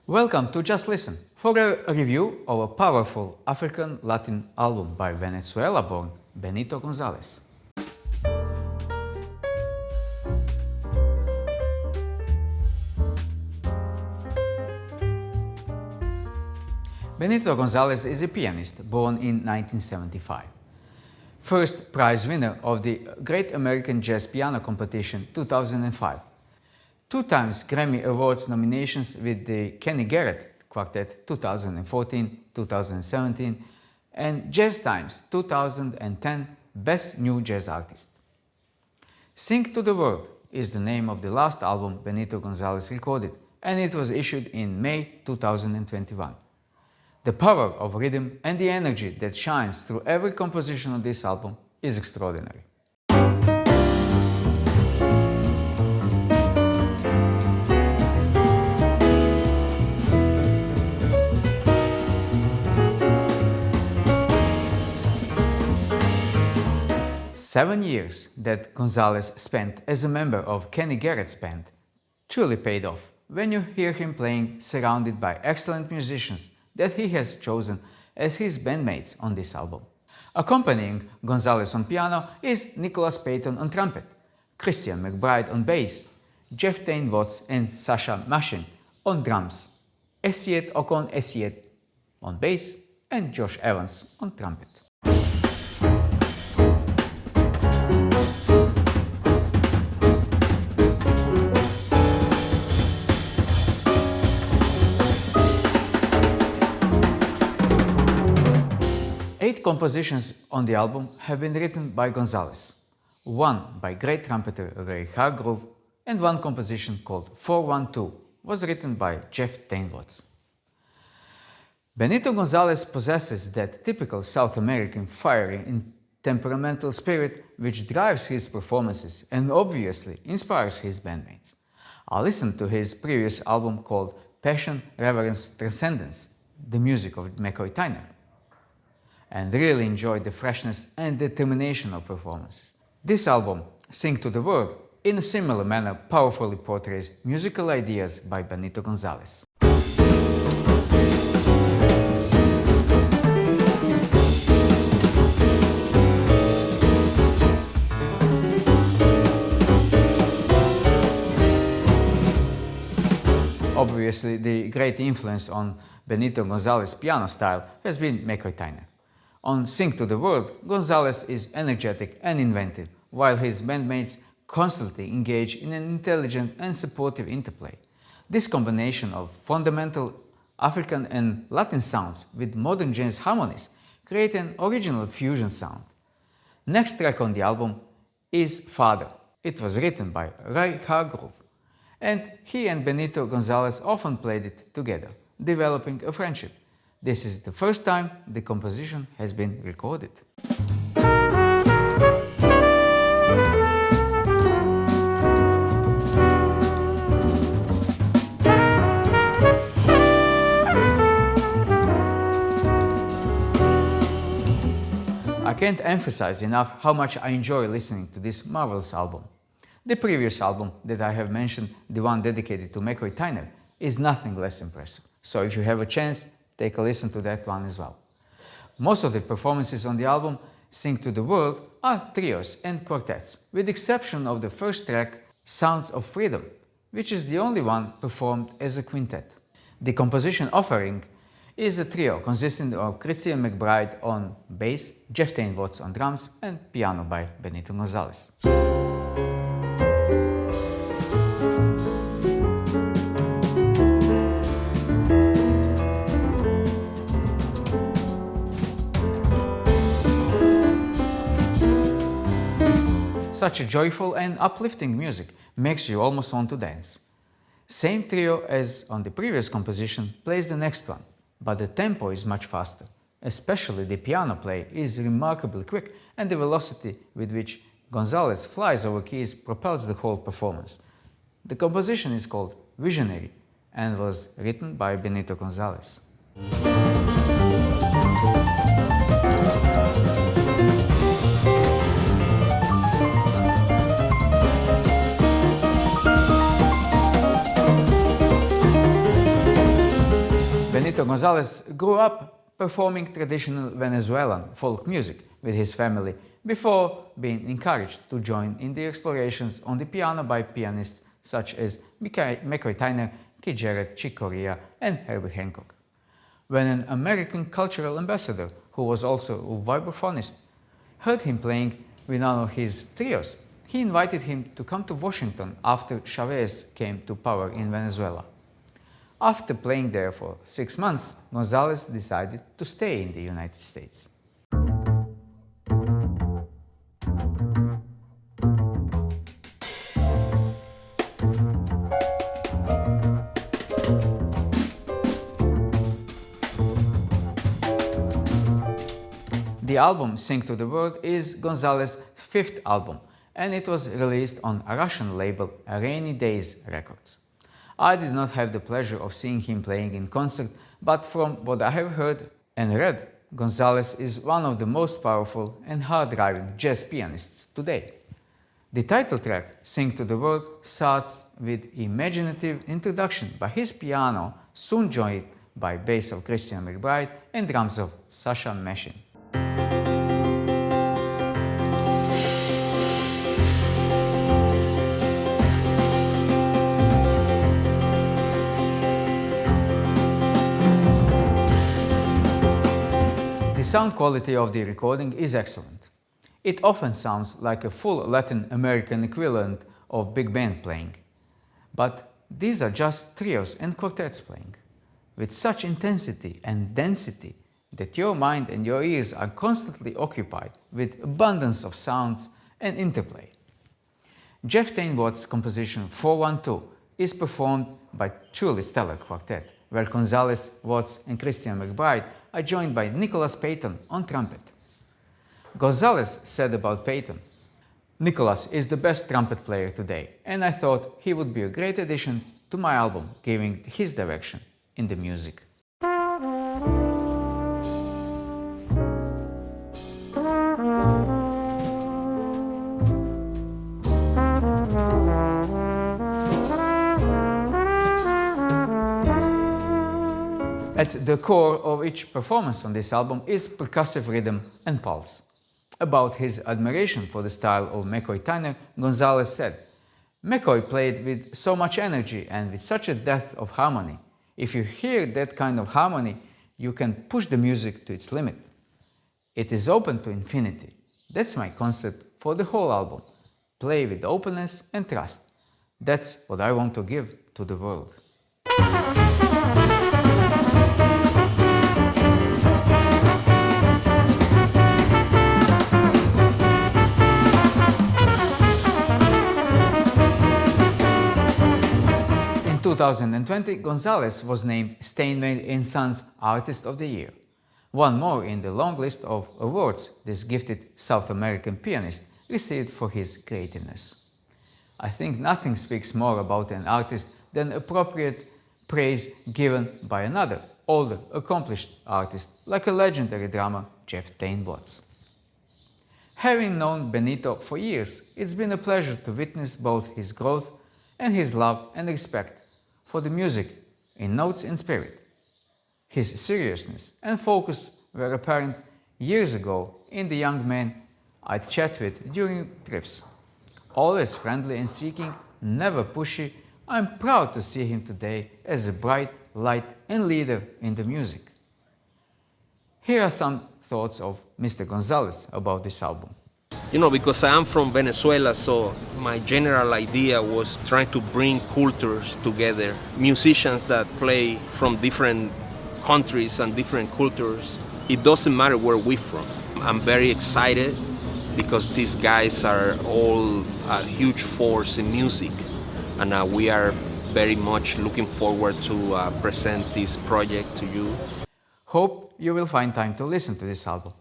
Welcome to Just Listen for a review of a powerful African Latin album by Venezuela-born Benito Gonzalez. Benito Gonzalez is a pianist born in 1975. First prize winner of the Great American Jazz Piano Competition 2005. Two times Grammy Awards nominations with the Kenny Garrett Quartet 2014-2017 and Jazz Times 2010 Best New Jazz Artist. Sing to the World is the name of the last album Benito Gonzalez recorded, and it was issued in May 2021. The power of rhythm and the energy that shines through every composition on this album is extraordinary. Seven years that Gonzalez spent as a member of Kenny Garrett's band truly paid off when you hear him playing surrounded by excellent musicians that he has chosen as his bandmates on this album. Accompanying Gonzalez on piano is Nicholas Payton on trumpet, Christian McBride on bass, Tain and Sasha Mashin on drums, Essiet Okon Essiet on bass, and Josh Evans on trumpet. Eight compositions on the album have been written by Gonzalez, one by great trumpeter Ray Hargrove, and one composition called 412 was written by Tain. Benito Gonzalez possesses that typical South American fiery and temperamental spirit which drives his performances and obviously inspires his bandmates. I listened to his previous album called Passion, Reverence, Transcendence, the music of McCoy Tyner, and really enjoyed the freshness and determination of performances. This album, Sing to the World, in a similar manner powerfully portrays musical ideas by Benito Gonzalez. Obviously, the great influence on Benito Gonzalez's piano style has been McCoy Tyner. On Sing to the World, Gonzalez is energetic and inventive, while his bandmates constantly engage in an intelligent and supportive interplay. This combination of fundamental African and Latin sounds with modern jazz harmonies create an original fusion sound. Next track on the album is Father. It was written by Ray Hargrove, and he and Benito Gonzalez often played it together, developing a friendship. This is the first time the composition has been recorded. I can't emphasize enough how much I enjoy listening to this marvelous album. The previous album that I have mentioned, the one dedicated to McCoy Tyner, is nothing less impressive. So if you have a chance, take a listen to that one as well. Most of the performances on the album, Sing to the World, are trios and quartets, with the exception of the first track, Sounds of Freedom, which is the only one performed as a quintet. The composition offering is a trio consisting of Christian McBride on bass, Tain on drums, and piano by Benito Gonzalez. Such a joyful and uplifting music makes you almost want to dance. Same trio as on the previous composition plays the next one, but the tempo is much faster. Especially the piano play is remarkably quick, and the velocity with which Gonzalez flies over keys propels the whole performance. The composition is called Visionary and was written by Benito Gonzalez. Benito Gonzalez grew up performing traditional Venezuelan folk music with his family before being encouraged to join in the explorations on the piano by pianists such as McCoy Tyner, Keith Jarrett, Chick Corea, and Herbie Hancock. When an American cultural ambassador, who was also a vibraphonist, heard him playing with one of his trios, he invited him to come to Washington after Chavez came to power in Venezuela. After playing there for 6 months, Gonzalez decided to stay in the United States. The album Sing to the World is Gonzalez's 5th album, and it was released on a Russian label Rainy Days Records. I did not have the pleasure of seeing him playing in concert, but from what I have heard and read, Gonzalez is one of the most powerful and hard-driving jazz pianists today. The title track, Sing to the World, starts with imaginative introduction by his piano, soon joined by bass of Christian McBride and drums of Sasha Mashin. The sound quality of the recording is excellent. It often sounds like a full Latin American equivalent of big band playing. But these are just trios and quartets playing, with such intensity and density that your mind and your ears are constantly occupied with abundance of sounds and interplay. Jeff Tain Watt's composition 412 is performed by truly stellar quartet, where Gonzalez, Watts and Christian McBride are joined by Nicholas Payton on trumpet. Gonzalez said about Payton, "Nicholas is the best trumpet player today, and I thought he would be a great addition to my album, giving his direction in the music." At the core of each performance on this album is percussive rhythm and pulse. About his admiration for the style of McCoy Tyner, Gonzalez said, "McCoy played with so much energy and with such a depth of harmony. If you hear that kind of harmony, you can push the music to its limit. It is open to infinity. That's my concept for the whole album. Play with openness and trust. That's what I want to give to the world." In 2020, Gonzalez was named Steinway & Sons Artist of the Year, one more in the long list of awards this gifted South American pianist received for his creativeness. I think nothing speaks more about an artist than appropriate praise given by another, older, accomplished artist like a legendary drummer, Jeff Tain Watts. Having known Benito for years, it's been a pleasure to witness both his growth and his love and respect for the music in notes and spirit. His seriousness and focus were apparent years ago in the young man I'd chat with during trips. Always friendly and seeking, never pushy, I'm proud to see him today as a bright light and leader in the music. Here are some thoughts of Mr. Gonzalez about this album. You know, because I am from Venezuela, so my general idea was trying to bring cultures together. Musicians that play from different countries and different cultures. It doesn't matter where we're from. I'm very excited because these guys are all a huge force in music. And we are very much looking forward to present this project to you. Hope you will find time to listen to this album.